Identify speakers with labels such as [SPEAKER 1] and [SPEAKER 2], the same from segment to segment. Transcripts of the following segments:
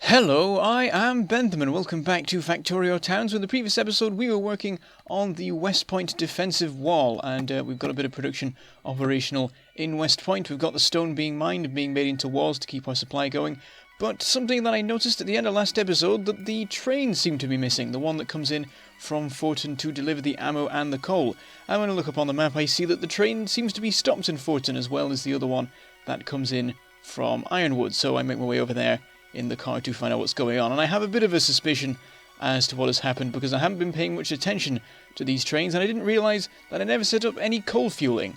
[SPEAKER 1] Hello, I am Bentham and welcome back to Factorio Towns. In the previous episode we were working on the Westpoint defensive wall and we've got a bit of production operational in Westpoint. We've got the stone being mined and being made into walls to keep our supply going. But something that I noticed at the end of last episode, that the train seemed to be missing, the one that comes in from Forton to deliver the ammo and the coal. And when I look up on the map I see that the train seems to be stopped in Forton as well as the other one that comes in from Ironwood. So I make my way over there in the car to find out what's going on, and I have a bit of a suspicion as to what has happened because I haven't been paying much attention to these trains and I didn't realise that I never set up any coal fueling.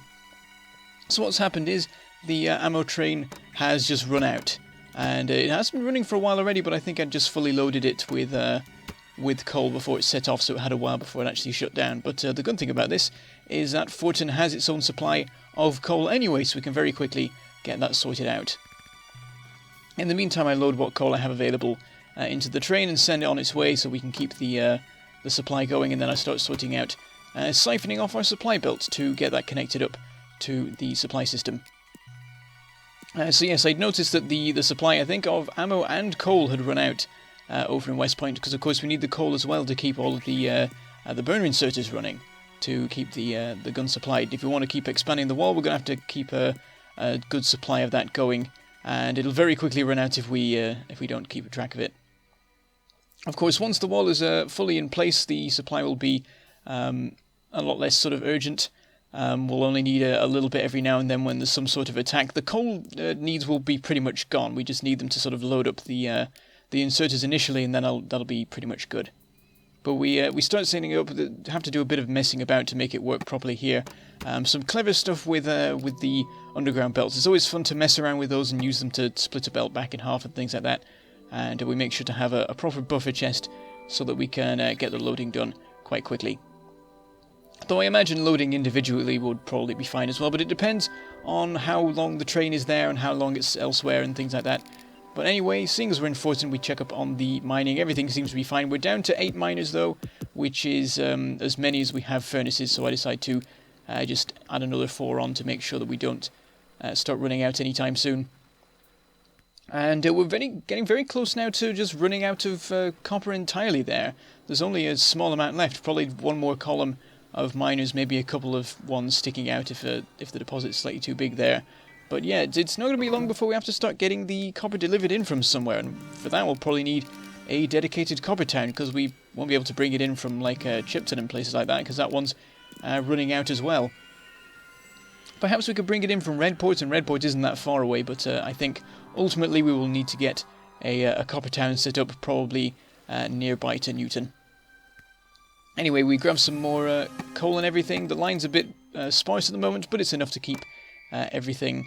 [SPEAKER 1] So what's happened is the ammo train has just run out, and it has been running for a while already, but I think I'd just fully loaded it with coal before it set off, so it had a while before it actually shut down. But the good thing about this is that Forton has its own supply of coal anyway, so we can very quickly get that sorted out. In the meantime, I load what coal I have available into the train and send it on its way so we can keep the supply going, and then I start sorting out siphoning off our supply belt to get that connected up to the supply system. So yes, I'd noticed that the supply, I think, of ammo and coal had run out over in Westpoint, because of course we need the coal as well to keep all of the burner inserters running, to keep the gun supplied. If we want to keep expanding the wall, we're going to have to keep a good supply of that going, and it'll very quickly run out if we don't keep track of it. Of course, once the wall is fully in place, the supply will be a lot less sort of urgent. We'll only need a little bit every now and then when there's some sort of attack. The coal needs will be pretty much gone. We just need them to sort of load up the inserters initially, and then that'll be pretty much good. But we start setting up, have to do a bit of messing about to make it work properly here. Some clever stuff with the underground belts. It's always fun to mess around with those and use them to split a belt back in half and things like that. And we make sure to have a proper buffer chest so that we can get the loading done quite quickly. Though I imagine loading individually would probably be fine as well, but it depends on how long the train is there and how long it's elsewhere and things like that. But anyway, seeing as we're in Forton, we check up on the mining. Everything seems to be fine. We're down to 8 miners though, which is as many as we have furnaces, so I decide to just add another 4 on to make sure that we don't start running out anytime soon. And we're getting very close now to just running out of copper entirely there. There's only a small amount left, probably one more column of miners, maybe a couple of ones sticking out if the deposit's slightly too big there. But yeah, it's not going to be long before we have to start getting the copper delivered in from somewhere, and for that we'll probably need a dedicated copper town, because we won't be able to bring it in from like Chipton and places like that, because that one's running out as well. Perhaps we could bring it in from Redport, and Redport isn't that far away, but I think ultimately we will need to get a copper town set up probably nearby to Newton. Anyway, we grab some more coal and everything. The line's a bit sparse at the moment, but it's enough to keep everything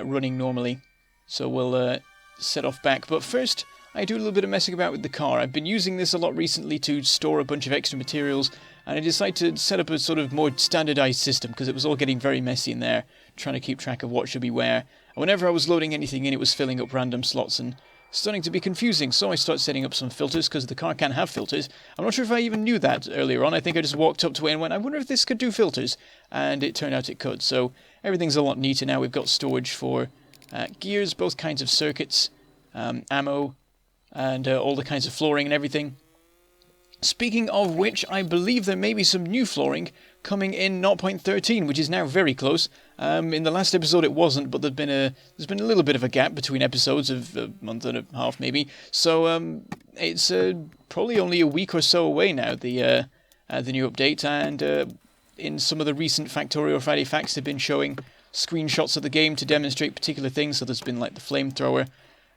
[SPEAKER 1] running normally. So we'll set off back. But first, I do a little bit of messing about with the car. I've been using this a lot recently to store a bunch of extra materials, and I decided to set up a sort of more standardized system because it was all getting very messy in there, trying to keep track of what should be where. And whenever I was loading anything in, it was filling up random slots and starting to be confusing. So I started setting up some filters, because the car can have filters. I'm not sure if I even knew that earlier on. I think I just walked up to it and went, I wonder if this could do filters, and it turned out it could. So everything's a lot neater now. We've got storage for gears, both kinds of circuits, ammo, and all the kinds of flooring and everything. Speaking of which, I believe there may be some new flooring coming in 0.13, which is now very close. In the last episode it wasn't, but there's been a little bit of a gap between episodes of a month and a half maybe. So it's probably only a week or so away now, the new update, and in some of the recent Factorio Friday Facts they've been showing screenshots of the game to demonstrate particular things. So there's been like the flamethrower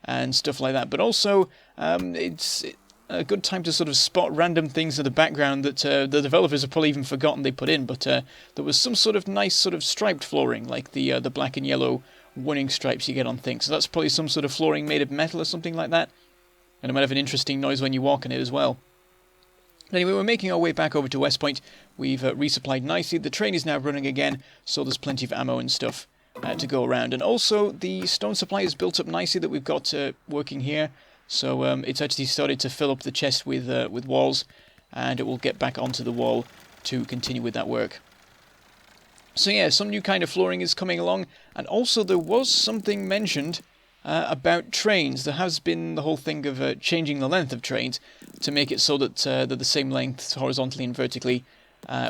[SPEAKER 1] and stuff like that, but also it's a good time to sort of spot random things in the background that the developers have probably even forgotten they put in, but there was some sort of nice sort of striped flooring, like the black and yellow warning stripes you get on things. So that's probably some sort of flooring made of metal or something like that, and it might have an interesting noise when you walk on it as well. Anyway, we're making our way back over to Westpoint. We've resupplied nicely. The train is now running again, so there's plenty of ammo and stuff to go around. And also, the stone supply is built up nicely that we've got working here. So it's actually started to fill up the chest with walls, and it will get back onto the wall to continue with that work. So yeah, some new kind of flooring is coming along, and also there was something mentioned about trains. There has been the whole thing of changing the length of trains to make it so that they're the same length horizontally and vertically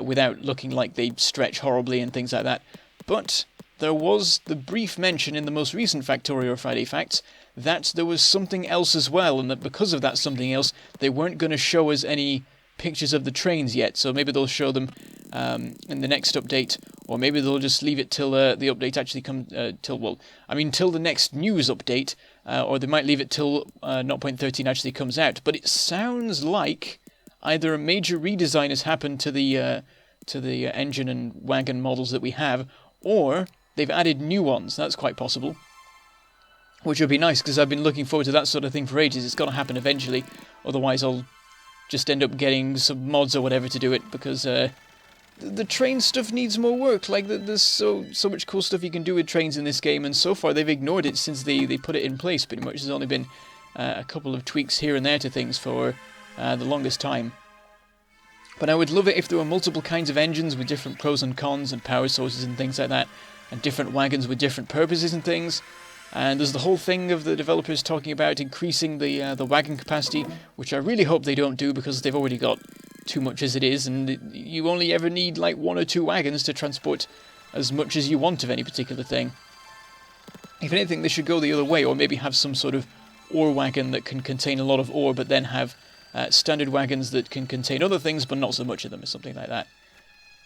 [SPEAKER 1] without looking like they stretch horribly and things like that. But there was the brief mention in the most recent Factorio Friday Facts that there was something else as well, and that because of that something else, they weren't going to show us any pictures of the trains yet. So maybe they'll show them in the next update, or maybe they'll just leave it till the update actually comes, till the next news update, or they might leave it till 0.13 actually comes out. But it sounds like either a major redesign has happened to the engine and wagon models that we have, or they've added new ones. That's quite possible. Which would be nice, because I've been looking forward to that sort of thing for ages. It's got to happen eventually, otherwise I'll just end up getting some mods or whatever to do it, because the train stuff needs more work. Like, there's so much cool stuff you can do with trains in this game, and so far they've ignored it since they put it in place. Pretty much there's only been a couple of tweaks here and there to things for the longest time. But I would love it if there were multiple kinds of engines with different pros and cons and power sources and things like that, and different wagons with different purposes and things. And there's the whole thing of the developers talking about increasing the wagon capacity, which I really hope they don't do, because they've already got too much as it is, and you only ever need like 1 or 2 wagons to transport as much as you want of any particular thing. If anything, they should go the other way, or maybe have some sort of ore wagon that can contain a lot of ore, but then have standard wagons that can contain other things, but not so much of them, or something like that.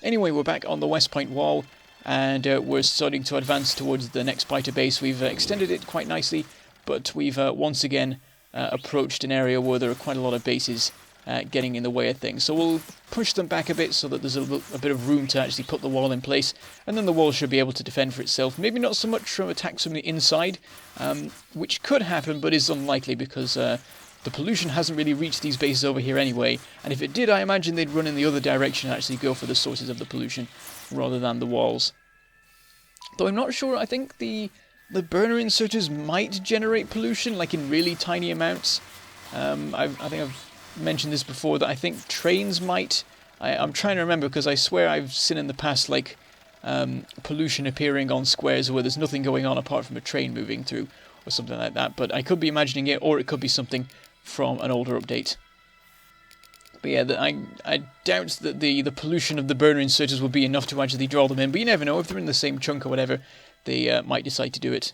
[SPEAKER 1] Anyway, we're back on the Westpoint Wall, and we're starting to advance towards the next biter base. We've extended it quite nicely, but we've once again approached an area where there are quite a lot of bases getting in the way of things. So we'll push them back a bit so that there's a bit of room to actually put the wall in place, and then the wall should be able to defend for itself. Maybe not so much from attacks from the inside, which could happen, but is unlikely, because the pollution hasn't really reached these bases over here anyway, and if it did, I imagine they'd run in the other direction and actually go for the sources of the pollution rather than the walls. Though I'm not sure. I think the burner inserters might generate pollution, like in really tiny amounts. I think I've mentioned this before, that I think trains might. I'm trying to remember, because I swear I've seen in the past like pollution appearing on squares where there's nothing going on apart from a train moving through or something like that. But I could be imagining it, or it could be something from an older update. But yeah, I doubt that the pollution of the burner inserters would be enough to actually draw them in. But you never know, if they're in the same chunk or whatever, they might decide to do it.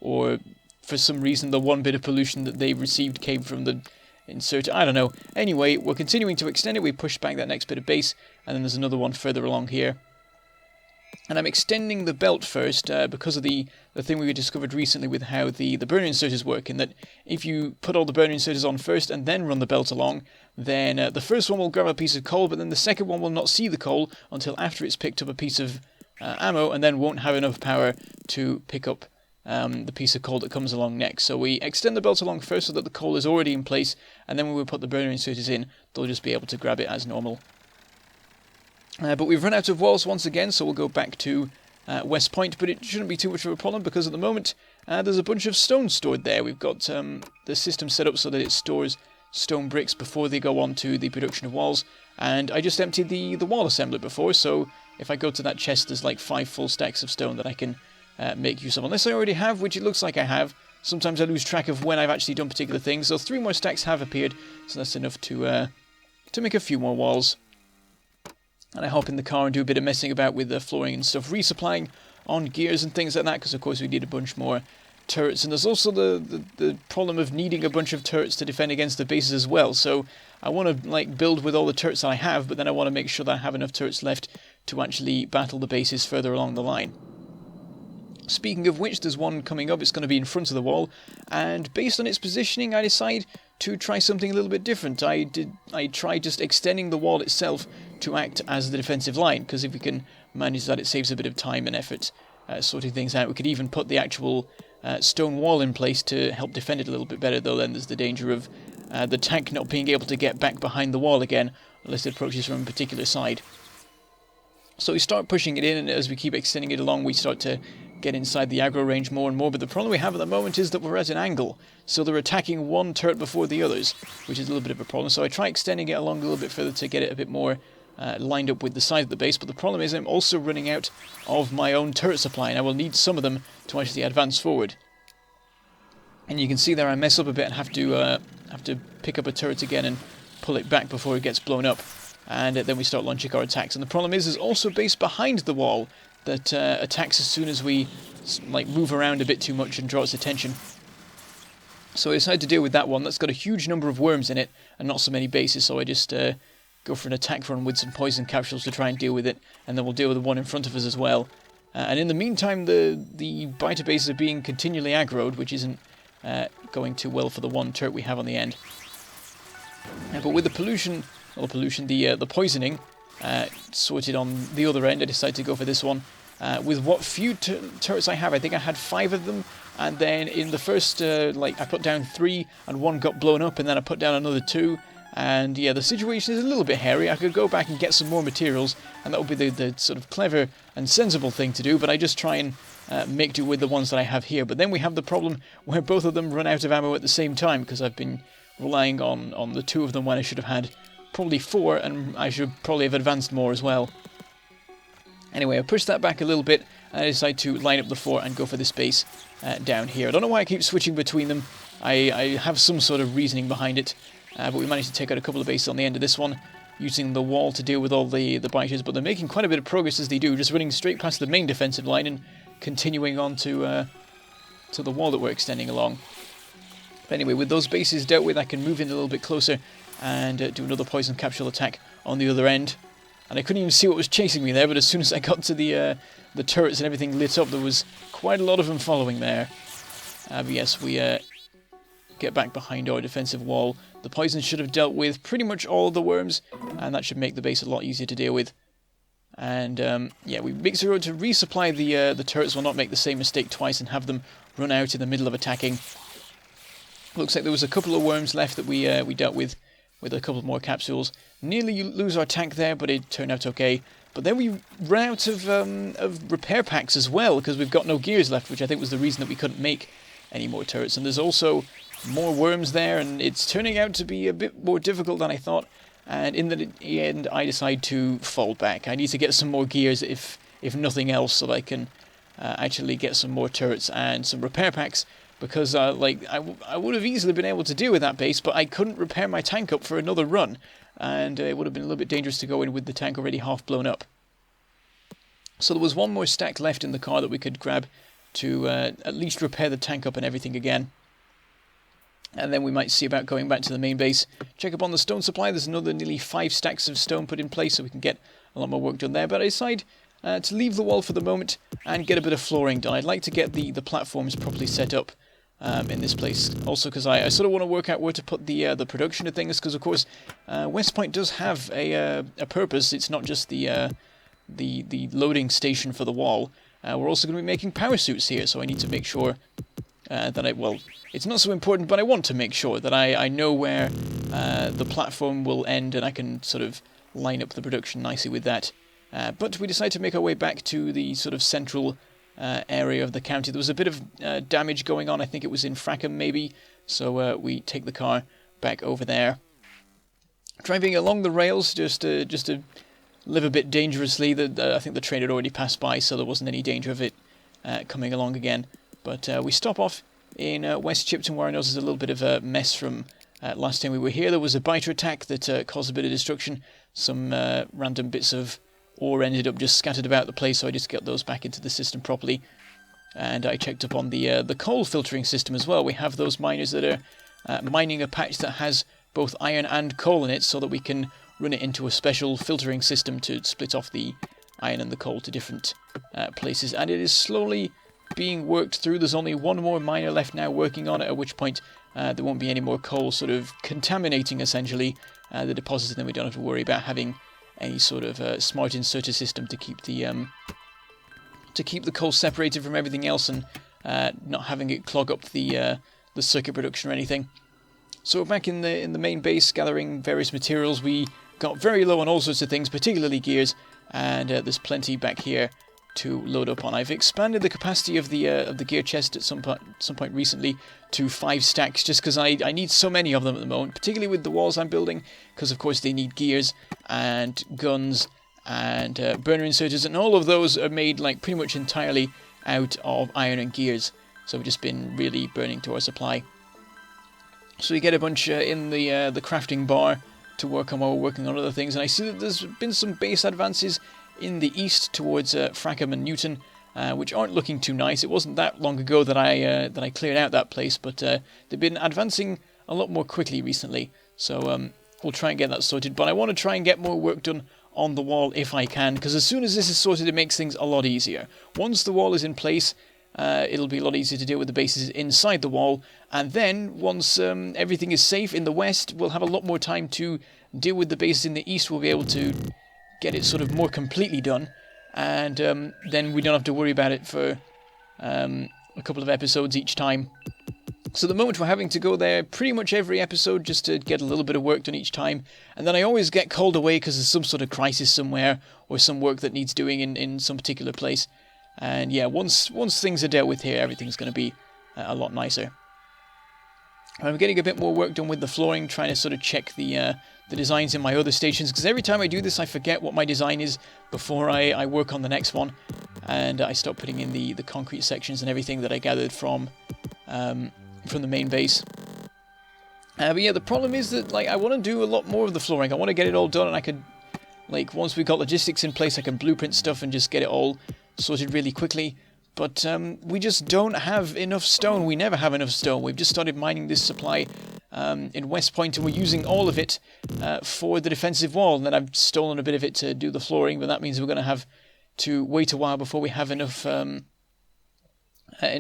[SPEAKER 1] Or for some reason the one bit of pollution that they received came from the inserter. I don't know. Anyway, we're continuing to extend it. We pushed back that next bit of base, and then there's another one further along here. And I'm extending the belt first because of the thing we discovered recently with how the burner inserters work, in that if you put all the burner inserters on first and then run the belt along, then the first one will grab a piece of coal, but then the second one will not see the coal until after it's picked up a piece of ammo, and then won't have enough power to pick up the piece of coal that comes along next. So we extend the belt along first so that the coal is already in place, and then when we put the burner inserters in, they'll just be able to grab it as normal. But we've run out of walls once again, so we'll go back to Westpoint, but it shouldn't be too much of a problem, because at the moment there's a bunch of stone stored there. We've got the system set up so that it stores stone bricks before they go on to the production of walls, and I just emptied the wall assembler before, so if I go to that chest, there's like 5 full stacks of stone that I can make use of, unless I already have, which it looks like I have. Sometimes I lose track of when I've actually done particular things, so 3 more stacks have appeared, so that's enough to make a few more walls. And I hop in the car and do a bit of messing about with the flooring and stuff, resupplying on gears and things like that, because of course we need a bunch more turrets, and there's also the problem of needing a bunch of turrets to defend against the bases as well. So I want to like build with all the turrets I have, but then I want to make sure that I have enough turrets left to actually battle the bases further along the line. Speaking of which, there's one coming up. It's going to be in front of the wall, and based on its positioning, I decide to try something a little bit different. I tried just extending the wall itself to act as the defensive line, because if we can manage that, it saves a bit of time and effort sorting things out. We could even put the actual stone wall in place to help defend it a little bit better, though then there's the danger of the tank not being able to get back behind the wall again unless it approaches from a particular side. So we start pushing it in, and as we keep extending it along, we start to get inside the aggro range more and more, but the problem we have at the moment is that we're at an angle, so they're attacking one turret before the others, which is a little bit of a problem. So I try extending it along a little bit further to get it a bit more lined up with the side of the base, but the problem is I'm also running out of my own turret supply, and I will need some of them to actually advance forward. And you can see there I mess up a bit and have to pick up a turret again and pull it back before it gets blown up. And then we start launching our attacks. And the problem is there's also a base behind the wall that attacks as soon as we move around a bit too much and draw its attention. So I decided to deal with that one. That's got a huge number of worms in it and not so many bases, so I just go for an attack run with some poison capsules to try and deal with it, and then we'll deal with the one in front of us as well. And in the meantime, the biter bases are being continually aggroed, which isn't going too well for the one turret we have on the end. But with the the poisoning sorted on the other end, I decided to go for this one. With what few turrets I have, I think I had 5 of them, and then in the first, I put down 3, and 1 got blown up, and then I put down another 2, and yeah, the situation is a little bit hairy. I could go back and get some more materials, and that would be the sort of clever and sensible thing to do, but I just try and make do with the ones that I have here. But then we have the problem where both of them run out of ammo at the same time, because I've been relying on the 2 of them when I should have had probably 4, and I should probably have advanced more as well. Anyway, I pushed that back a little bit, and I decided to line up the 4 and go for this base down here. I don't know why I keep switching between them. I have some sort of reasoning behind it, but we managed to take out a couple of bases on the end of this one, using the wall to deal with all the biters, but they're making quite a bit of progress as they do, just running straight past the main defensive line and continuing on to the wall that we're extending along. But anyway, with those bases dealt with, I can move in a little bit closer and do another poison capsule attack on the other end. And I couldn't even see what was chasing me there, but as soon as I got to the turrets and everything lit up, there was quite a lot of them following there. But yes, we get back behind our defensive wall. The poison should have dealt with pretty much all of the worms, and that should make the base a lot easier to deal with. And yeah, we make sure to resupply the turrets. Will not make the same mistake twice and have them run out in the middle of attacking. Looks like there was a couple of worms left that we dealt with a couple more capsules. Nearly lose our tank there, but it turned out okay. But then we ran out of repair packs as well, because we've got no gears left, which I think was the reason that we couldn't make any more turrets. And there's also more worms there, and it's turning out to be a bit more difficult than I thought. And in the end, I decide to fall back. I need to get some more gears, if nothing else, so that I can actually get some more turrets and some repair packs. Because I would have easily been able to deal with that base, but I couldn't repair my tank up for another run, and it would have been a little bit dangerous to go in with the tank already half blown up. So there was one more stack left in the car that we could grab to at least repair the tank up and everything again. And then we might see about going back to the main base. Check up on the stone supply. There's another nearly 5 stacks of stone put in place, so we can get a lot more work done there. But I decide to leave the wall for the moment and get a bit of flooring done. I'd like to get the platforms properly set up in this place. Also, because I sort of want to work out where to put the production of things, because of course Westpoint does have a purpose. It's not just the loading station for the wall. We're also going to be making power suits here, so I need to make sure that it's not so important, but I want to make sure that I know where the platform will end, and I can sort of line up the production nicely with that. But we decided to make our way back to the sort of central area of the county. There was a bit of damage going on. I think it was in Frackham, maybe. So we take the car back over there. Driving along the rails, just to live a bit dangerously. I think the train had already passed by, so there wasn't any danger of it coming along again. But we stop off in West Chipton, where I noticed a little bit of a mess from last time we were here. There was a biter attack that caused a bit of destruction. Some random bits of ore ended up just scattered about the place, so I just got those back into the system properly. And I checked up on the coal filtering system as well. We have those miners that are mining a patch that has both iron and coal in it, so that we can run it into a special filtering system to split off the iron and the coal to different places. And it is slowly being worked through. There's only one more miner left now working on it, at which point there won't be any more coal sort of contaminating, essentially, the deposits, and then we don't have to worry about having any sort of smart inserter system to keep the coal separated from everything else, and not having it clog up the circuit production or anything. So we're back in the main base, gathering various materials. We got very low on all sorts of things, particularly gears, and there's plenty back here to load up on. I've expanded the capacity of the gear chest at some point recently to 5 stacks, just because I need so many of them at the moment, particularly with the walls I'm building, because of course they need gears and guns and burner inserters, and all of those are made like pretty much entirely out of iron and gears. so we've just been really burning to our supply. So we get a bunch in the crafting bar to work on while we're working on other things, and I see that there's been some base advances in the east towards Frackham and Newton, which aren't looking too nice. It wasn't that long ago that I cleared out that place, but they've been advancing a lot more quickly recently, so we'll try and get that sorted. But I want to try and get more work done on the wall if I can, because as soon as this is sorted, it makes things a lot easier. Once the wall is in place, it'll be a lot easier to deal with the bases inside the wall, and then once everything is safe in the west, we'll have a lot more time to deal with the bases in the east. We'll be able to get it sort of more completely done, and then we don't have to worry about it for a couple of episodes each time. So at the moment we're having to go there pretty much every episode just to get a little bit of work done each time, and then I always get called away because there's some sort of crisis somewhere or some work that needs doing in some particular place. And yeah, once things are dealt with here, everything's going to be a lot nicer. I'm getting a bit more work done with the flooring, trying to sort of check the designs in my other stations, because every time I do this I forget what my design is before I work on the next one, and I start putting in the concrete sections and everything that I gathered from the main base. But yeah, the problem is that I want to do a lot more of the flooring. I want to get it all done, and I could, once we've got logistics in place, I can blueprint stuff and just get it all sorted really quickly. But we just don't have enough stone. We never have enough stone. We've just started mining this supply in Westpoint, and we're using all of it for the defensive wall. And then I've stolen a bit of it to do the flooring, but that means we're going to have to wait a while before we have enough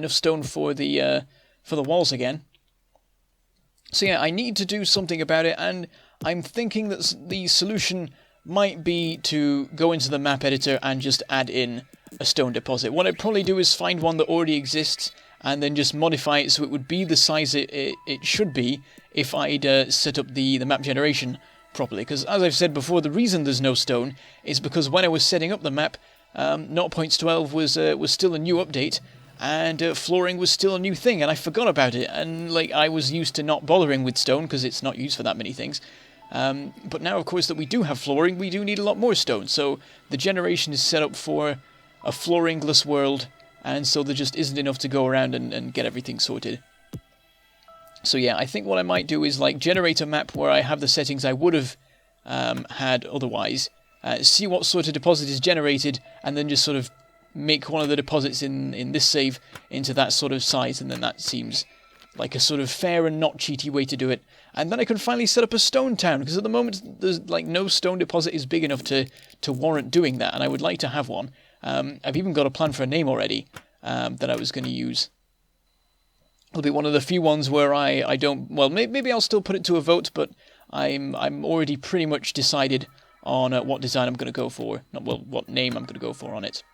[SPEAKER 1] stone for the walls again. So yeah, I need to do something about it, and I'm thinking that the solution might be to go into the map editor and just add in a stone deposit. What I'd probably do is find one that already exists and then just modify it so it would be the size it should be if I'd set up the map generation properly. Because as I've said before, the reason there's no stone is because when I was setting up the map, 0.12 was still a new update, and flooring was still a new thing, and I forgot about it, and I was used to not bothering with stone because it's not used for that many things. But now, of course, that we do have flooring, we do need a lot more stone, so the generation is set up for a flooringless world, and so there just isn't enough to go around and get everything sorted. So yeah, I think what I might do is generate a map where I have the settings I would have had otherwise, see what sort of deposit is generated, and then just sort of make one of the deposits in this save into that sort of size, and then that seems like a sort of fair and not cheaty way to do it. And then I can finally set up a stone town, because at the moment there's no stone deposit is big enough to warrant doing that, and I would like to have one. I've even got a plan for a name already that I was going to use. It'll be one of the few ones where I don't... Well, maybe I'll still put it to a vote, but I'm already pretty much decided on what design I'm going to go for. What name I'm going to go for on it.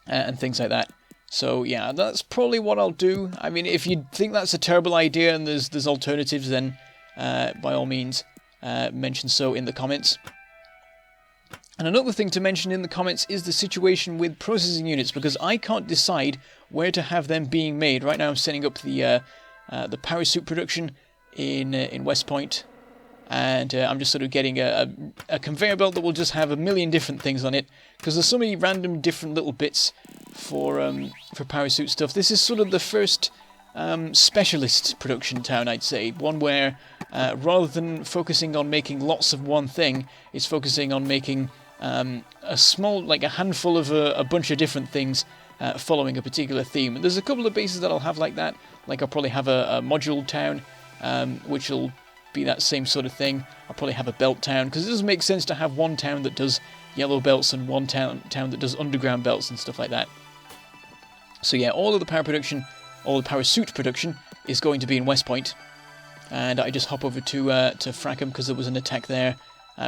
[SPEAKER 1] And things like that. So yeah, that's probably what I'll do. I mean, if you think that's a terrible idea and there's alternatives, then by all means mention so in the comments. And another thing to mention in the comments is the situation with processing units, because I can't decide where to have them being made. Right now I'm setting up the powersuit production in Westpoint, and I'm just sort of getting a conveyor belt that will just have a million different things on it, because there's so many random different little bits for powersuit stuff. This is sort of the first specialist production town, I'd say. One where rather than focusing on making lots of one thing, it's focusing on making a small, a handful of a bunch of different things following a particular theme. There's a couple of bases that I'll have like that. I'll probably have a module town, which will be that same sort of thing. I'll probably have a belt town, because it doesn't make sense to have one town that does yellow belts and one town that does underground belts and stuff like that. So yeah, all of the powersuit production is going to be in Westpoint, and I just hop over to Frackham because there was an attack there.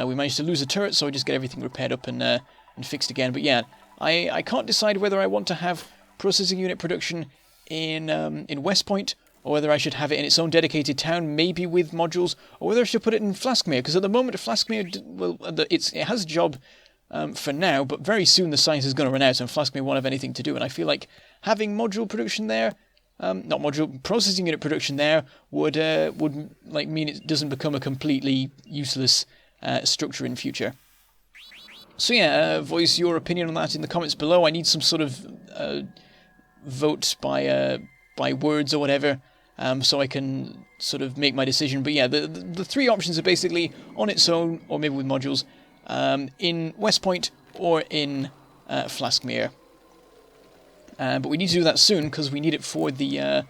[SPEAKER 1] We managed to lose a turret, so I just get everything repaired up and fixed again. But yeah, I can't decide whether I want to have processing unit production in Westpoint, or whether I should have it in its own dedicated town, maybe with modules, or whether I should put it in Flaskmere, because at the moment Flaskmere, it has a job for now, but very soon the science is going to run out and Flaskmere won't have anything to do, and I feel like having module production there, processing unit production there would mean it doesn't become a completely useless structure in future. So yeah, voice your opinion on that in the comments below. I need some sort of vote by words or whatever, so I can sort of make my decision. But yeah, the three options are basically on its own, or maybe with modules, in Westpoint or in Flaskmere. But we need to do that soon because we need it for the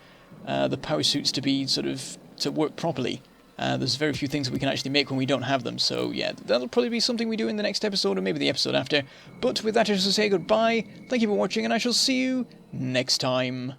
[SPEAKER 1] power suits to be to work properly. There's very few things that we can actually make when we don't have them. So yeah, that'll probably be something we do in the next episode or maybe the episode after. But with that, I shall say goodbye. Thank you for watching, and I shall see you next time.